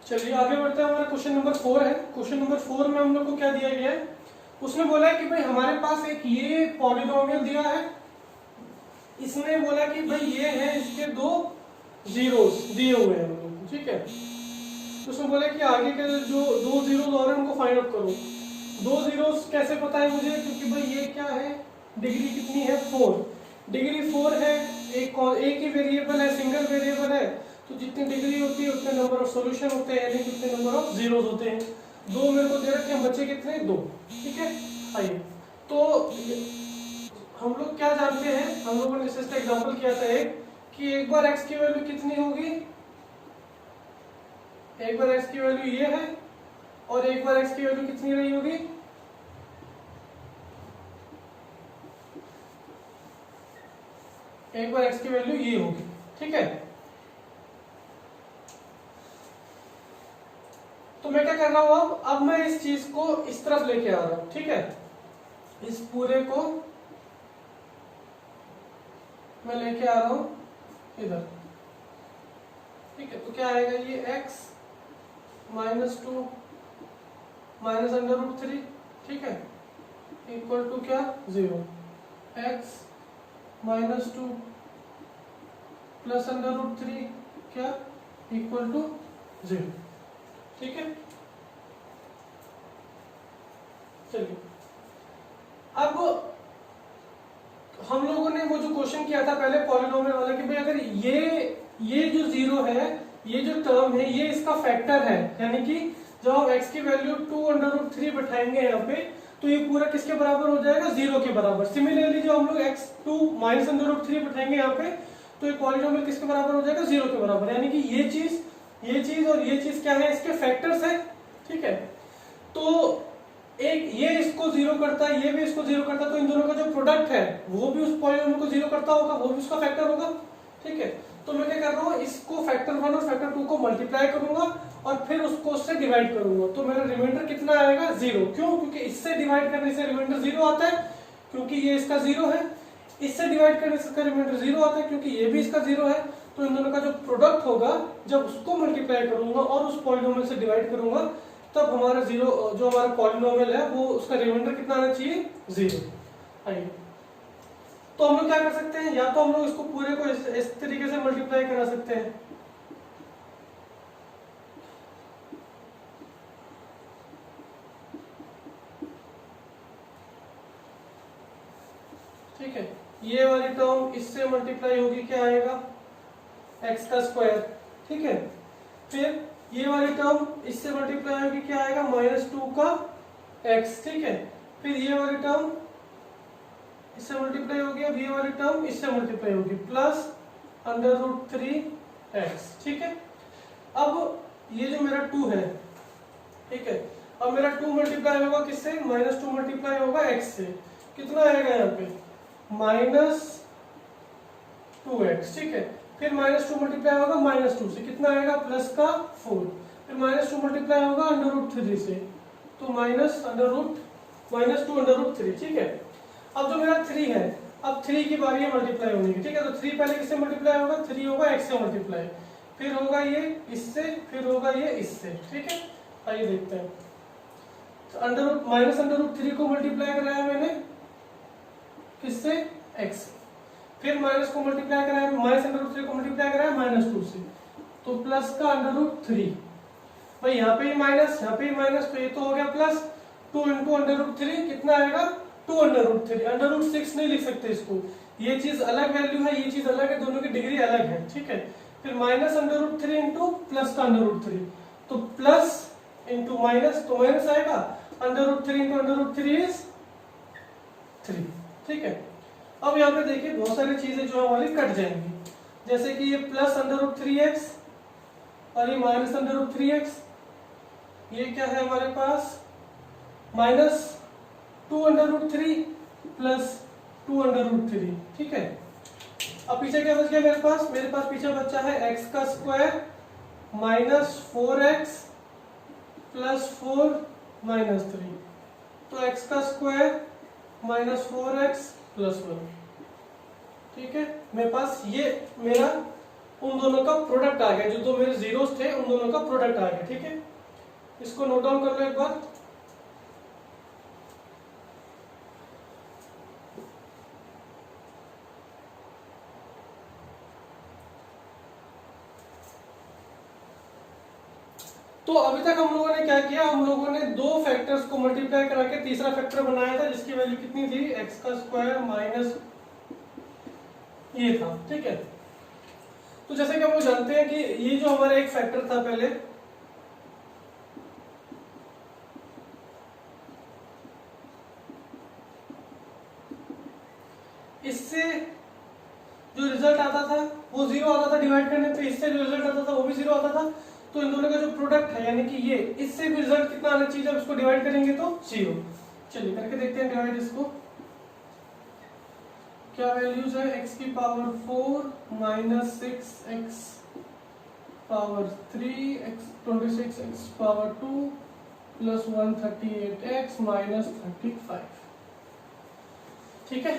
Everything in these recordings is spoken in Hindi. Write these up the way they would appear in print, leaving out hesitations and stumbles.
चलिए आगे बढ़ते हैं। हमारा क्वेश्चन नंबर 4 है। क्वेश्चन नंबर 4 में हम लोग को क्या दिया गया है, उसने बोला है कि भाई हमारे पास एक ये पॉलिनोमियल दिया है, इसने बोला कि भाई ये है, इसके दो जीरोस दिए हुए हैं हम लोग को, ठीक है। तो उसने बोला कि आगे के जो दो जीरोस और हैं उनको फाइंड आउट करो। दो जीरोस कैसे पता है मुझे, क्योंकि भाई ये क्या है, डिग्री कितनी है 4, डिग्री 4 है, एक ही वेरिएबल है, सिंगल वेरिएबल है, तो जितनी डिग्री होती है उतने नंबर ऑफ सॉल्यूशन होते हैं, यानी कितने नंबर ऑफ जीरोस होते हैं। दो मेरे को दे रखे हैं, बच्चे कितने, दो, ठीक है। आइए तो हम लोग क्या जानते हैं, हम लोगों ने इसका एग्जांपल किया था एक, कि एक बार x की वैल्यू कितनी होगी, एक बार x की वैल्यू ये है और एक बार x की वैल्यू कितनी रही होगी, एक बार x की वैल्यू ये होगी, ठीक है। तो मैं क्या कर रहा हूं, अब मैं इस चीज को इस तरफ लेके आ रहा हूं, ठीक है। इस पूरे को मैं लेके आ रहा हूं इधर, ठीक है। तो क्या आएगा, ये x -2 -√3, ठीक है, इक्वल टू क्या, 0। x -2 +√3 क्या, इक्वल टू 0, ठीक है। चलिए अब हम लोगों ने वो जो क्वेश्चन किया था पहले पॉलिनोमियल वाला, कि भाई अगर ये जो जीरो है, ये जो टर्म है, ये इसका फैक्टर है, यानी कि जब हम x की वैल्यू 2√3 बैठाएंगे यहाँ पे, तो ये पूरा किसके बराबर हो जाएगा, 0 के बराबर। सिमिलरली जब हम लोग x2 -√3 बैठाएंगे यहाँ पे, तो ये पॉलिनोमियल किसके बराबर हो जाएगा, 0 के बराबर। यानी कि ये चीज और ये चीज क्या है, इसके फैक्टर्स है, ठीक है। तो एक ये इसको 0 करता है, ये भी इसको 0 करता है, तो इन दोनों का जो प्रोडक्ट है वो भी उस पॉलिनोमियल को 0 करता होगा, वो भी उसका फैक्टर होगा, ठीक है। तो मैं क्या कर रहा हूँ, इसको फैक्टर 1 और फैक्टर 2 को मल्टीप्लाई करूंगा और फिर उसको उससे डिवाइड करूंगा, तो मेरा रिमाइंडर कितना आएगा, 0। क्यों, क्योंकि इससे डिवाइड करने से रिमाइंडर 0 आता है, क्योंकि ये इसका 0 है। इससे डिवाइड करने से इसका रिमाइंडर 0 आता है, क्योंकि ये भी इसका 0 है। तो इन दोनों का जो प्रोडक्ट होगा, जब उसको मल्टीप्लाई करूंगा और उस पॉलिनोमियल से डिवाइड करूंगा, तब हमारा 0, जो हमारा पॉलिनोमियल है, वो उसका रिमाइंडर कितना आना चाहिए, 0। आइए तो हम लोग क्या कर सकते हैं, या तो हम लोग इसको पूरे को इस तरीके से मल्टीप्लाई करा सकते हैं, ठीक है। ये वाली टर्म इससे मल्टीप्लाई होगी, क्या आएगा, x का स्क्वायर, ठीक है। फिर ये वाली टर्म इससे मल्टीप्लाई होगी, क्या आएगा, -2 का x, ठीक है। फिर ये वाली टर्म इससे मल्टीप्लाई होगी, अब ये वाली टर्म इससे मल्टीप्लाई होगी, +√3x, ठीक है। अब ये जो मेरा 2 है, ठीक है, अब मेरा 2 मल्टीप्लाई होगा किससे, -2 मल्टीप्लाई होगा x से, कितना आएगा यहाँ पे, -2x, ठीक है। फिर -2 मल्टीप्लाई होगा -2 से, कितना आएगा, +4। फिर -2 मल्टीप्लाई होगा √3 से, तो -2√3, ठीक है। अब जो मेरा 3 है, अब 3 की बारी है मल्टीप्लाई होने की, ठीक है। तो 3 पहले किससे मल्टीप्लाई होगा, 3 होगा x से मल्टीप्लाई, फिर होगा ये इससे, फिर होगा ये इससे, ठीक है। आइए देखते हैं। तो -√3 को मल्टीप्लाई कराया मैंने किससे, x, फिर माइनस को मल्टीप्लाई कराया, -√3 को मल्टीप्लाई कराया -2 से, तो प्लस का √3, भाई यहाँ पे ही माइनस, यहाँ पे ही माइनस, तो ये तो हो गया प्लस 2 × √3, कितना आएगा, 2√3। √6 नहीं लिख सकते इसको, ये चीज अलग वैल्यू है, ये चीज अलग है, दोनों की डिग्री अलग है, ठीक है। फिर -√3 × प्लस का √3, तो प्लस इंटू माइनस, तो माइनस आएगा, √3 × √3 इज 3, ठीक है। अब यहाँ पे देखिए बहुत सारी चीजें जो हमारी कट जाएंगी, जैसे कि ये +√3x और ये -√3x, ये क्या है हमारे पास, -2√3 + 2√3, ठीक है। अब पीछे क्या बच गया मेरे पास, पीछे बचा है x का स्क्वायर -4x + 4 -3, तो x का स्क्वायर -4x + 1, ठीक है। मेरे पास ये मेरा उन दोनों का प्रोडक्ट आ गया, जो दो मेरे जीरोस थे उन दोनों का प्रोडक्ट आ गया। ठीक है, इसको नोट डाउन कर लो एक बार। तो अभी तक हम लोगों ने क्या किया, हम लोगों ने दो फैक्टर्स को मल्टीप्लाई करा के तीसरा फैक्टर बनाया था, जिसकी वैल्यू कितनी थी, एक्स का स्क्वायर माइनस ये था। ठीक है, तो जैसे कि हम लोग जानते हैं कि ये जो हमारा एक फैक्टर था पहले, इससे जो रिजल्ट आता था वो जीरो आता था डिवाइड करने पे, इससे जो रिजल्ट आता था वो भी जीरो आता था। तो इन दोनों का जो प्रोडक्ट है यानी कि ये, इससे भी रिजल्ट कितना आना चाहिए जब इसको डिवाइड करेंगे तो जीरो। चलिए करके देखते हैं डिवाइड इसको। क्या वैल्यूज है, एक्स की power 4 minus 6x power 3 x 26x power 2 plus 138x minus 35। ठीक है,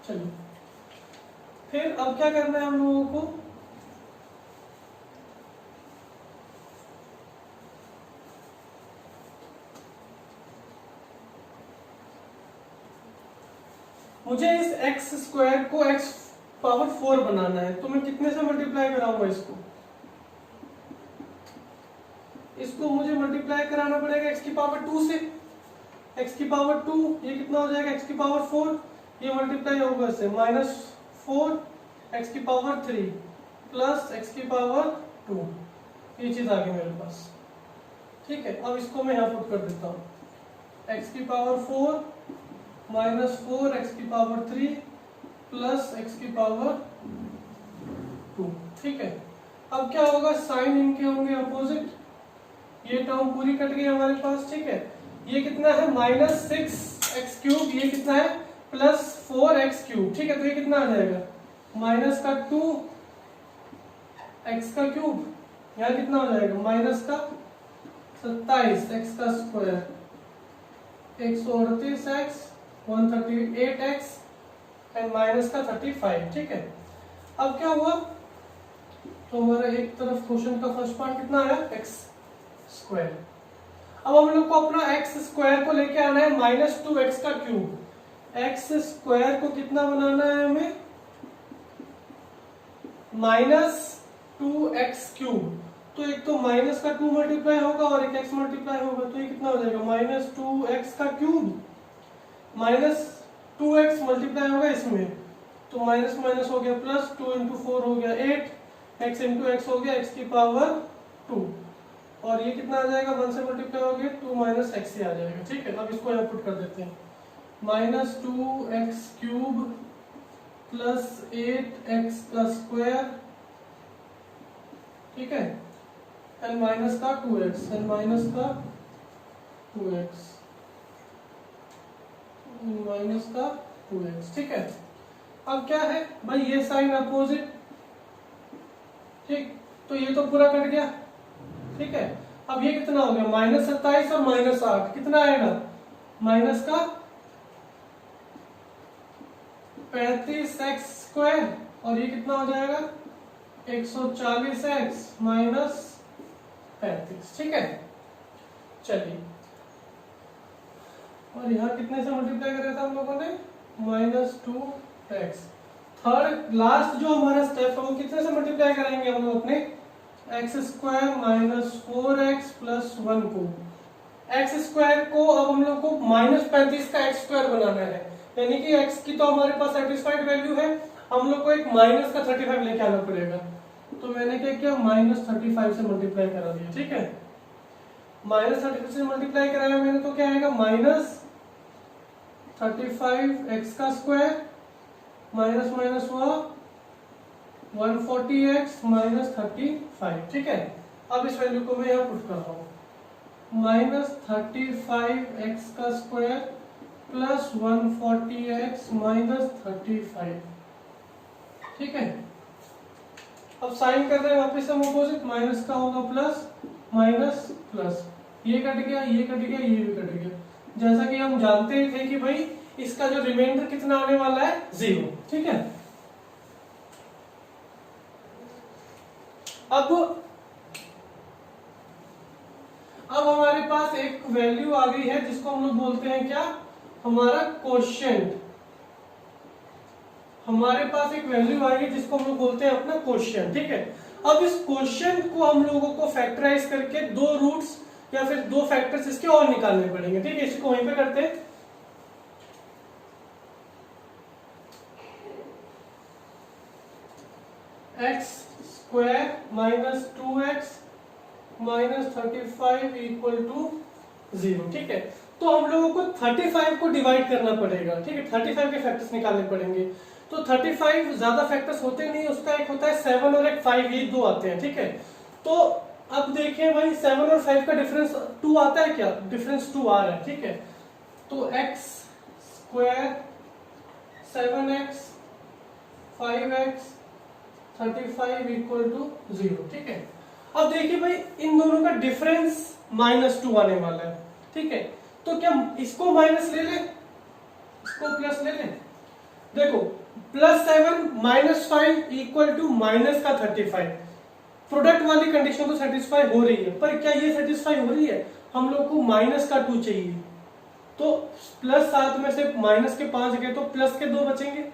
चलिए फिर अब क्या करना है हम लोगों को, मुझे इस एक्स स्क्वायर को एक्स पावर 4 बनाना है, तो मैं कितने से मल्टीप्लाई कराऊंगा इसको मुझे मल्टीप्लाई कराना पड़ेगा एक्स की पावर 2 से। एक्स की पावर 2 ये कितना हो जाएगा, एक्स की पावर 4 ये मल्टीप्लाई होगा इससे, माइनस 4 एक्स की पावर 3 प्लस एक्स की पावर 2, ये चीज आ गई मेरे पास। ठीक है, अब इसको मैं यहाँ पुट कर देता हूँ, एक्स की पावर 4 माइनस 4 एक्स की पावर 3 प्लस एक्स की पावर 2। ठीक है, अब क्या होगा, साइन इनके होंगे अपोजिट, ये टर्म पूरी कट गई हमारे पास। ठीक है, ये कितना है माइनस 6x क्यूब, ये कितना है प्लस 4x क्यूब। ठीक है, तो ये कितना आ जाएगा, माइनस का 2x का क्यूब, यहाँ कितना हो जाएगा माइनस का 27x का square, 138x 138x and minus का 35। ठीक है, अब क्या हुआ, तो हमारा एक तरफ क्वेश्चन का फर्स्ट पार्ट कितना आया, एक्स स्क्वायर। अब हम लोग को अपना एक्स स्क्वायर को लेके आना है माइनस 2x का क्यूब। एक्स स्क्वायर को कितना बनाना है हमें, माइनस 2x क्यूब। तो एक तो माइनस का 2 मल्टीप्लाई होगा और एक x मल्टीप्लाई होगा, तो ये कितना हो जाएगा माइनस 2x का क्यूब, माइनस 2x मल्टीप्लाई होगा इसमें, तो माइनस माइनस हो गया प्लस, 2 इंटू 4 हो गया 8, x इंटू एक्स हो गया x की पावर 2, और ये कितना आ जाएगा 1 से मल्टीप्लाई हो गया 2 माइनस एक्स से आ जाएगा। ठीक है, अब इसको यहाँ पुट कर देते हैं, minus 2x cube plus 8x का स्क्वायर। ठीक है, एंड माइनस का 2x एंड माइनस का 2x माइनस का 2x। ठीक है, अब क्या है भाई, ये साइन अपोजिट, ठीक, तो ये तो पूरा कट गया। ठीक है, अब ये कितना हो गया माइनस 27 और माइनस 8 कितना आएगा, माइनस का 35x स्क्वायर, और ये कितना हो जाएगा 140x माइनस 35। ठीक है, चलिए, और यहाँ कितने से मल्टीप्लाई कर रहा था हम लोगों ने, माइनस 2x। थर्ड लास्ट जो हमारा स्टेप है वो कितने से मल्टीप्लाई करेंगे हम लोग अपने, x square minus 4x plus 1 को। एक्स स्क्वायर को अब हम लोग को माइनस 35 का एक्स स्क्वायर बनाना है, यानी कि x की तो हमारे पास सेटिस्फाइड वैल्यू है, हम लोग को एक माइनस का 35 लेके आना पड़ेगा। तो मैंने क्या किया, माइनस 35 से मल्टीप्लाई करा दिया। ठीक है, माइनस 35 से मल्टीप्लाई कराया मैंने, तो क्या आएगा माइनस 35x का स्क्वायर माइनस माइनस हुआ 140x माइनस 35। ठीक है, अब इस वैल्यू को मैं यहाँ पुट कर रहा हूँ, माइनस 35x का स्क्वायर प्लस 140x माइनस 35। ठीक है, अब साइन कर रहे हैं वापस हम अपोजिट, माइनस का होगा प्लस, माइनस प्लस, ये कट गया, ये कट गया, ये भी कट गया। जैसा कि हम जानते थे कि भाई इसका जो रिमाइंडर कितना आने वाला है 0। ठीक है, अब हमारे पास एक वैल्यू आ गई है जिसको हम लोग बोलते हैं क्या, हमारा कोशेंट। हमारे पास एक वैल्यू आई है जिसको हम लोग बोलते हैं अपना कोशेंट, ठीक है। अब इस कोशेंट को हम लोगों को फैक्टराइज करके दो रूट्स या फिर दो फैक्टर्स इसके और निकालने पड़ेंगे, ठीक है। इसको वहीं पे करते हैं। X square minus 2x minus 35 equal to 0, ठीक है। तो हम लोगों को 35 को डिवाइड करना पड़ेगा, ठीक है। 35 के फैक्टर्स निकालने पड़ेंगे। तो 35 ज्यादा फैक्टर्स होते नहीं, उसका एक होता है 7 और एक 5, ये दो आते हैं, ठीक है। तो अब देखिए भाई 7 और 5 का डिफरेंस 2 आता है क्या, डिफरेंस 2 आ रहा है, ठीक है। तो x square 7x 5x 35 equal to 0, ठीक है। अब देखिए भाई इन दोनों का डिफरेंस -2 आने वाला है, ठीक है। तो क्या इसको माइनस ले लें, इसको प्लस ले लें। देखो +7 -5 इक्वल टू माइनस का 35, प्रोडक्ट वाली कंडीशन तो सेटिस्फाई हो रही है, पर क्या ये सेटिस्फाई हो रही है, हम लोग को माइनस का 2 चाहिए। तो +7 में से माइनस के 5 गए तो प्लस के 2 बचेंगे,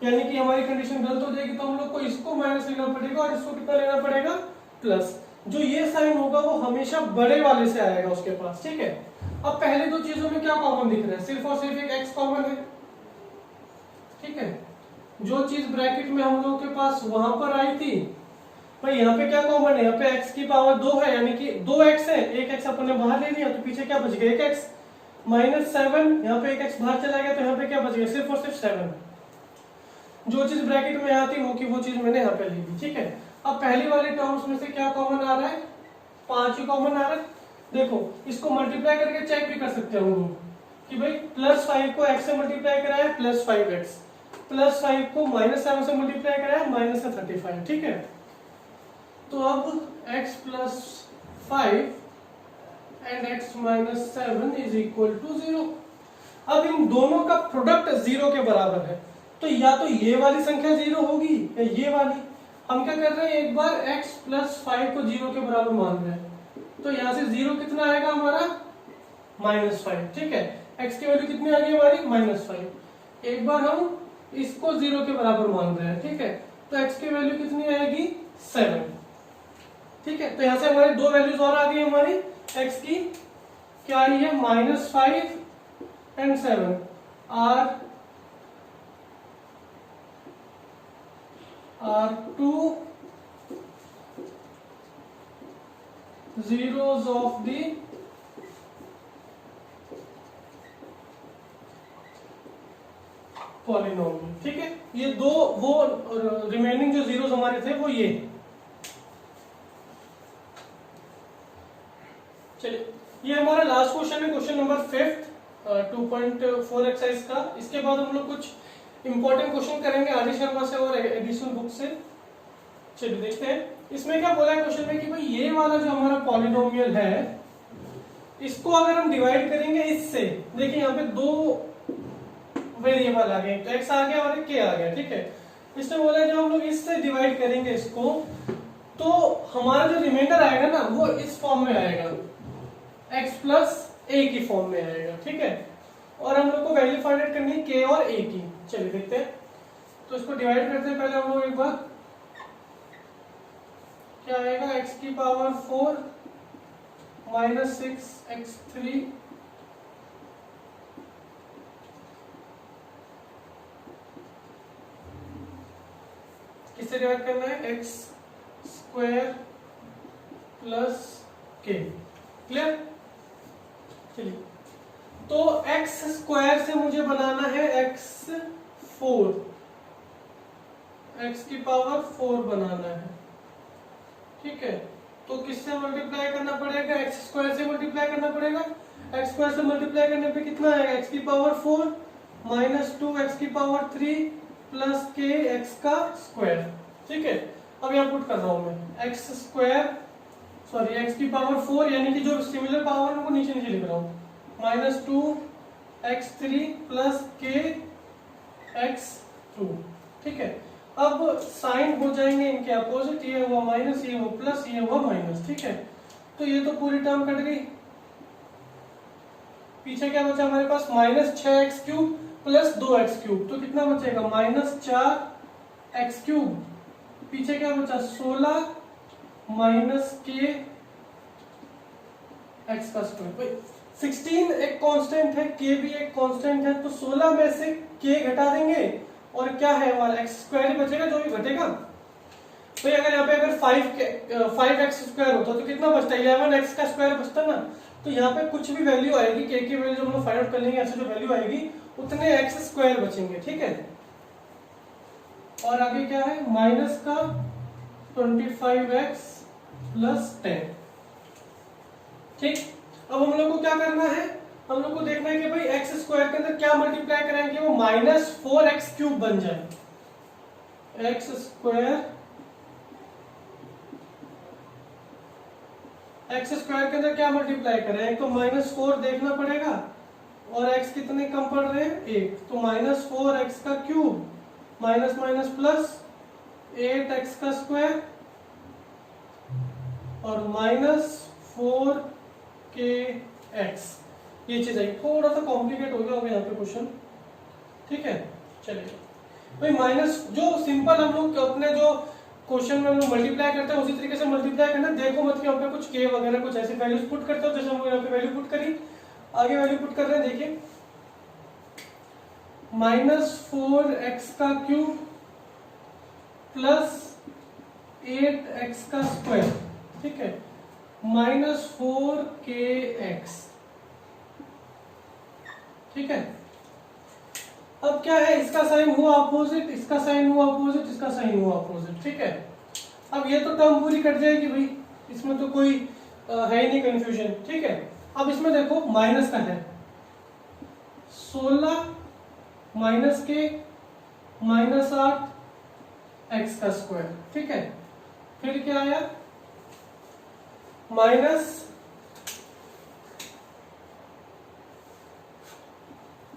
यानी कि हमारी कंडीशन गलत हो जाएगी। तो हम लोग को इसको माइनस लेना पड़ेगा और इसको कितना लेना पड़ेगा, प्लस। जो ये साइन होगा वो हमेशा बड़े वाले से आएगा उसके पास, ठीक है। अब पहले दो चीजों में क्या कॉमन दिख रहा है, सिर्फ और सिर्फ एक x कॉमन है, ठीक है। जो चीज ब्रैकेट में हम लोगों के पास वहां पर आई थी, भाई यहाँ पे क्या कॉमन है, यहाँ पे x की पावर 2 है, यानी कि 2x है, एक x अपन ने बाहर ले लिया, तो पीछे क्या बच गया, 1x -7, यहाँ पे एक x बाहर चला गया, तो यहाँ पे क्या बच गया, सिर्फ और सिर्फ 7। जो चीज ब्रैकेट में आती वो की वो चीज मैंने यहाँ पे ली थी, ठीक है। अब पहली वाली टर्म्स में से क्या कॉमन आ रहा है, 5 ही कॉमन आ रहा है। देखो इसको मल्टीप्लाई करके चेक भी कर सकते हैं हम लोग कि भाई +5 को x से मल्टीप्लाई कराया +5x, +5 को -7 से मल्टीप्लाई कराया -35, ठीक है। तो अब x + 5 and x - 7 is equal to 0। अब इन दोनों का प्रोडक्ट 0 के बराबर है, तो या तो ये वाली संख्या 0 होगी या ये वाली। हम क्या कर रहे हैं, एक बार x + 5 को 0 के बराबर मान रहे हैं, तो यहां से 0 कितना आएगा हमारा, -5, ठीक है। x की वैल्यू कितनी आ गई हमारी, -5। एक बार हम इसको 0 के बराबर मान रहे हैं, ठीक है। तो x की वैल्यू कितनी आएगी, 7, ठीक है। तो यहां से हमारी दो वैल्यूज और आ गई हमारी x की, क्या आई है, -5 and 7 are two zeros of the polynomial, ठीक है। ये दो वो रिमेनिंग जो जीरोस हमारे थे वो ये। चलिए ये हमारा लास्ट क्वेश्चन है, क्वेश्चन नंबर 5 2.4 एक्सरसाइज का। इसके बाद हम लोग कुछ इंपॉर्टेंट क्वेश्चन करेंगे आदि शर्मा से और एडिशनल बुक से। चलिए देखते हैं इसमें क्या बोला है क्वेश्चन में कि भाई ये वाला जो हमारा पॉलिनोमियल है इसको अगर हम डिवाइड करेंगे इससे, देखिए यहाँ पे दो वेरिएबल आ गए, तो x आ गया और एक k आ गया, ठीक है। इसने बोला जब हम लोग इससे डिवाइड करेंगे इसको तो हमारा जो रिमाइंडर आएगा ना वो इस फॉर्म में आएगा, x + a की फॉर्म में आएगा, ठीक है। और हम लोग को वैल्यू फाइंड आउट करनी है k और a की। चलिए देखते हैं, तो इसको डिवाइड करते हैं पहले हम लोग एक बार। क्या आएगा, x की पावर 4 -6x3 किससे डिवाइड करना है, x square plus k। Clear. चलिए तो x स्क्वायर से मुझे बनाना है x4, x की पावर 4 बनाना है, ठीक है। तो किससे मल्टीप्लाई करना पड़ेगा, x स्क्वायर से मल्टीप्लाई करना पड़ेगा। x स्क्वायर से मल्टीप्लाई करने पे कितना आएगा, x की पावर 4 -2x की पावर 3 प्लस k x का स्क्वायर, ठीक है। अब यहाँ पुट कर रहा हूं मैं x स्क्वायर सॉरी x की पावर 4, यानी कि जो सिमिलर पावर है उनको नीचे नीचे लिख रहा हूँ, -2x3 प्लस k x2, ठीक है। अब साइन हो जाएंगे इनके अपोजिट, ये हुआ माइनस, ये हुआ प्लस, ये हुआ माइनस, ठीक है। तो ये तो पूरी टर्म कट गई। पीछे क्या बचा हमारे पास, माइनस 6x³ प्लस 2x³, तो कितना बचेगा, -4x³। पीछे क्या बचा, 16 माइनस के एक्स का स्क्वायर। 16 एक कांस्टेंट है, के भी एक कांस्टेंट है, तो 16 में से के घटा देंगे और क्या है हमारा x² ही बचेगा, जो भी घटेगा। तो अगर यहाँ पे अगर 5x² होता तो कितना बचता, 11x का स्क्वायर बचता ना। तो यहाँ पे कुछ भी वैल्यू आएगी, के की वैल्यू जो हम लोग फाइंड आउट कर लेंगे, ऐसे जो वैल्यू आएगी उतने x² बचेंगे, ठीक है। और आगे क्या है, माइनस का 25x प्लस 10, ठीक। अब हम लोग को क्या करना है, हम लोग को देखना है कि भाई x² के अंदर क्या मल्टीप्लाई कराएंगे, वो -4x³ बन जाए। x² के अंदर क्या मल्टीप्लाई करें, एक तो -4 देखना पड़ेगा और x कितने कम पड़ रहे हैं, 1, तो -4x³ minus minus plus 8x का स्क्वायर और -4kx, ये चीज आई। थोड़ा सा कॉम्प्लिकेट हो गया होगा यहाँ पे क्वेश्चन, ठीक है। चलिए भाई, माइनस जो सिंपल हम लोग अपने जो क्वेश्चन में हम लोग मल्टीप्लाई करते हैं उसी तरीके से मल्टीप्लाई करना। देखो मत कि यहाँ पे कुछ के वगैरह कुछ ऐसे वैल्यूज पुट करते हो, जैसे हम यहाँ पे वैल्यू पुट करी, आगे वैल्यू पुट कर रहे हैं, देखिए -4x³ प्लस 8x का स्क्वायर, ठीक है, -4kx, ठीक है। अब क्या है, इसका साइन हुआ अपोजिट, इसका साइन हुआ अपोजिट, इसका साइन हुआ अपोजिट, ठीक है। अब ये तो टर्म पूरी कट जाएगी भाई, इसमें तो कोई है ही नहीं कंफ्यूजन, ठीक है। अब इसमें देखो माइनस का है, 16 माइनस के -8x का स्क्वायर, ठीक है। फिर क्या आया, minus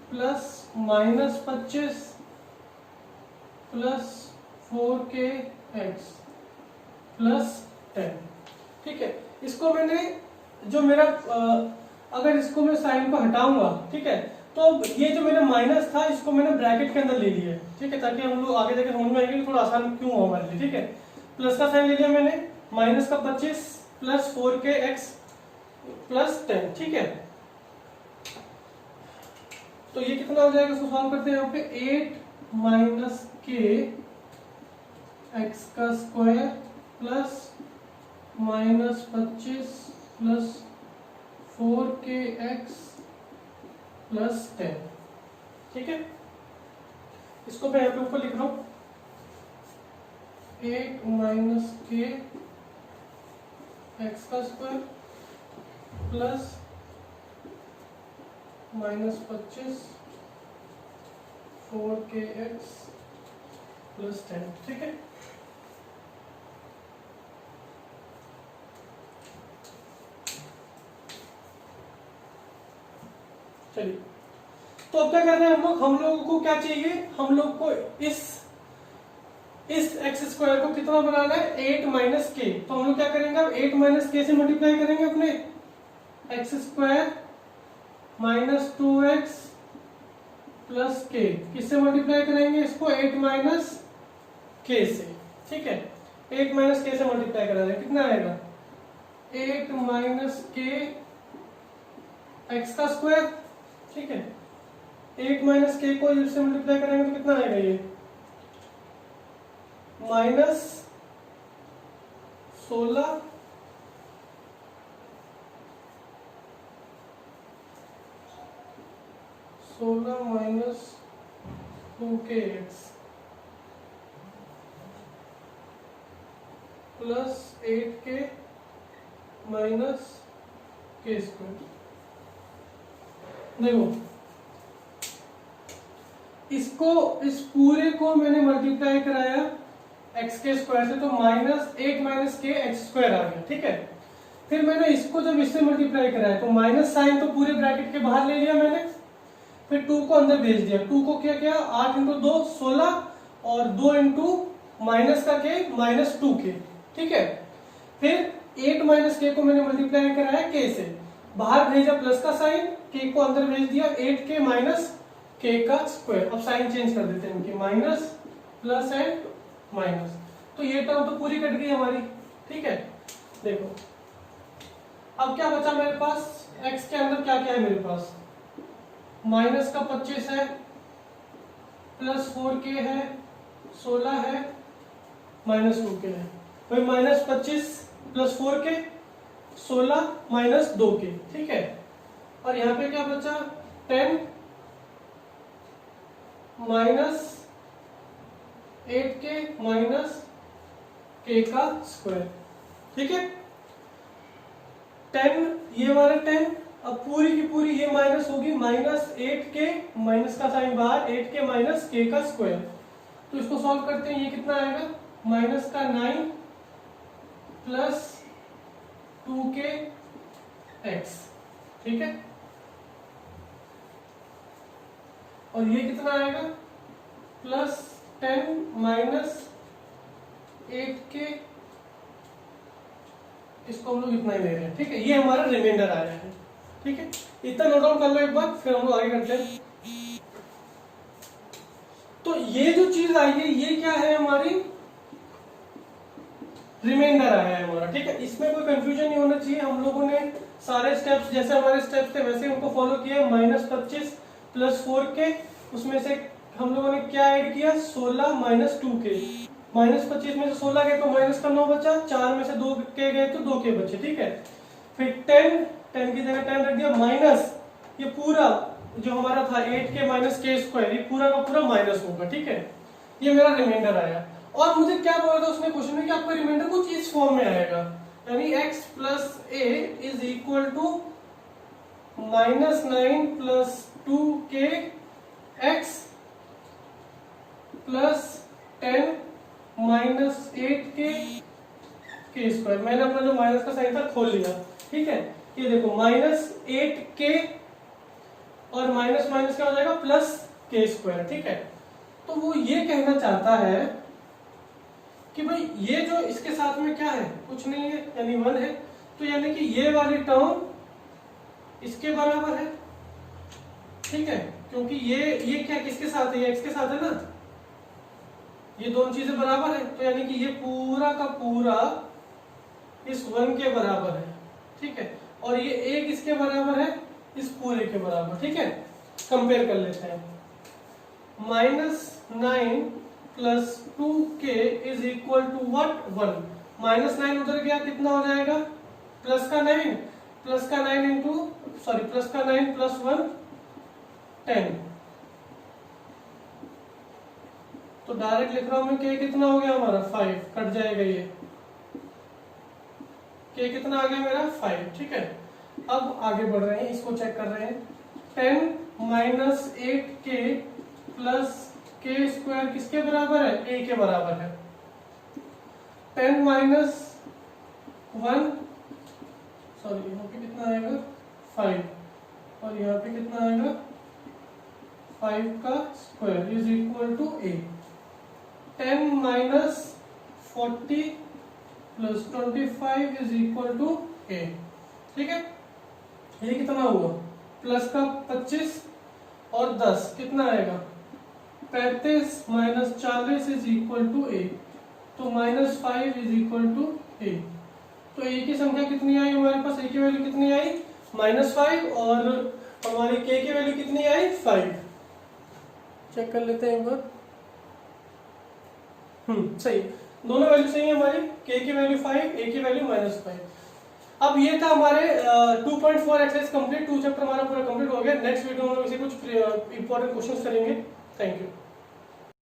plus -25 plus 4kx plus 10, ठीक है। इसको मैंने जो मेरा अगर इसको मैं साइन को हटाऊंगा, ठीक है, तो ये जो मेरा माइनस था इसको मैंने ब्रैकेट के अंदर ले लिया है, ठीक है, ताकि हम लोग आगे जाके समझ में आएंगे कि थोड़ा आसान क्यों हो हमारे लिए, ठीक है। प्लस का साइन ले लिया मैंने, माइनस का 25 प्लस 4kx प्लस 10, ठीक है। तो ये कितना हो जाएगा, इसको सॉल्व करते हैं। यहाँ पे 8 माइनस के एक्स का square plus -25 plus 4kx plus 10, ठीक है। इसको मैं यहाँ पे ऊपर लिख रहा हूं, 8 माइनस के एक्स का स्क्वायर प्लस -25 4kx प्लस 10, ठीक है। चलिए, तो अब क्या कर रहे हैं हम लोगों को क्या चाहिए, हम लोग को इस x² को कितना बनाना है, 8 माइनस के। तो हम लोग क्या करेंगे, अब 8 माइनस के से मल्टीप्लाई करेंगे अपने x² माइनस 2x प्लस के, किससे मल्टीप्लाई करेंगे इसको, 8 माइनस के से, ठीक है। 8 माइनस के से मल्टीप्लाई करा दें, कितना आएगा, 8 माइनस के एक्स का स्क्वायर, ठीक है। 8 माइनस के को इससे मल्टीप्लाई करेंगे तो कितना आएगा, ये -16 minus 2kx plus 8k minus के स्क्वायर। देखो इसको, इस पूरे को मैंने मल्टीप्लाई कराया x के स्क्वायर से, तो -8 माइनस के x² आ गया, ठीक है। फिर मैंने इसको जब इससे मल्टीप्लाई कराया तो माइनस साइन तो पूरे ब्रैकेट के बाहर ले लिया मैंने, फिर 2 को अंदर भेज दिया। 2 को क्या किया, 8 × 2 16 और 2 इंटू माइनस का के माइनस 2k, ठीक है। फिर 8 माइनस के को मैंने मल्टीप्लाई कराया k से, बाहर भेजा प्लस का साइन, k को अंदर भेज दिया, 8k माइनस k का स्क्वायर। अब साइन चेंज कर देते हैं इनके, माइनस प्लस एंड माइनस, तो ये टर्म तो पूरी कट गई हमारी, ठीक है। देखो अब क्या बचा मेरे पास, x के अंदर क्या क्या है मेरे पास, माइनस का 25 है, प्लस 4k है, 16 है, माइनस 2k है। वही minus 25 plus 4k 16 minus 2k, ठीक है। और यहाँ पे क्या बचा, 10 माइनस 8k माइनस k का स्क्वायर, ठीक है। 10 ये वाला 10, अब पूरी की पूरी ये माइनस होगी, माइनस 8k, माइनस का साइन बाहर, 8k माइनस k का स्क्वायर। तो इसको सॉल्व करते हैं, ये कितना आएगा, माइनस का 9 प्लस 2k x, ठीक है। और ये कितना आएगा, प्लस 10 माइनस 8k, इसको हम लोग इतना ही ले रहे हैं, ठीक है। ये हमारा रिमाइंडर आ रहा है, ठीक है। इतना नोट डाउन कर लो एक बार, फिर हम लोग आगे करते हैं। तो ये जो चीज आई है ये क्या है, हमारी रिमाइंडर आया है हमारा, ठीक है। इसमें कोई कंफ्यूजन नहीं होना चाहिए, हम लोगों ने सारे स्टेप्स जैसे हमारे स्टेप्स थे वैसे उनको फॉलो किया। माइनस 25 प्लस 4k, उसमें से हम लोगों ने क्या ऐड किया, 16 माइनस 2k, माइनस 25 में से 16 गए तो माइनस का 9 बचा, 4 में से 2k गए तो 2k बचे, ठीक है। फिर 10 की जगह 10 रख दिया, माइनस ये पूरा जो हमारा था 8k माइनस k स्क्वायर, ये पूरा का पूरा माइनस होगा, ठीक है। ये मेरा रिमाइंडर आया। और मुझे क्या बोला था उसने क्वेश्चन में कि आपका रिमाइंडर कुछ इस फॉर्म में आएगा, यानी x plus a is equal to minus 9 plus 2k x plus 10 minus 8k के स्क्वायर। मैंने अपना जो माइनस का साइन था खोल लिया, ठीक है। ये देखो माइनस 8k और माइनस माइनस क्या हो जाएगा, प्लस k स्क्वायर, ठीक है। तो वो ये कहना चाहता है कि भाई ये जो इसके साथ में क्या है, कुछ नहीं है, यानी 1 है, तो यानी कि ये वाली टर्म इसके बराबर है, ठीक है। क्योंकि ये क्या किसके साथ है, ये x के साथ है ना, ये दोनों चीजें बराबर है, तो यानी कि ये पूरा का पूरा इस 1 के बराबर है, ठीक है। और ये एक इसके बराबर है, इस पूरे के बराबर, ठीक है। कंपेयर कर लेते हैं, minus 9 plus 2k is equal to what, 1। Minus 9 उधर गया, कितना हो जाएगा, प्लस का 9, प्लस का 9 इंटू सॉरी प्लस का 9 प्लस 1 10। तो डायरेक्ट लिख रहा हूं मैं, k कितना हो गया हमारा, 5, कट जाएगा ये, k कितना आ गया मेरा, 5, ठीक है। अब आगे बढ़ रहे हैं, इसको चेक कर रहे हैं, 10 minus 8k plus k square किसके बराबर है, a के बराबर है। 10 माइनस 1 सॉरी यहाँ पे कितना आएगा, 5, और यहाँ पे कितना आएगा, 5 का square is equal to a। 10 minus 40 plus 25 is equal to a, ठीक है। ये कितना हुआ, प्लस का 25 और 10 कितना आएगा, 35 minus 40 is equal to a, तो minus 5 is equal to a। तो a की संख्या कितनी आई हमारे पास, a की वैल्यू कितनी आई, -5, और हमारी k की वैल्यू कितनी आई, 5। चेक कर लेते हैं एक बार, सही, दोनों वैल्यू सही है हमारी, k की वैल्यू 5, a की वैल्यू -5। अब ये था हमारे 2.4 एक्सरसाइज कंप्लीट, 2 चैप्टर हमारा पूरा कंप्लीट हो गया। नेक्स्ट वीडियो में इसे कुछ इंपॉर्टेंट क्वेश्चंस करेंगे। Thank you.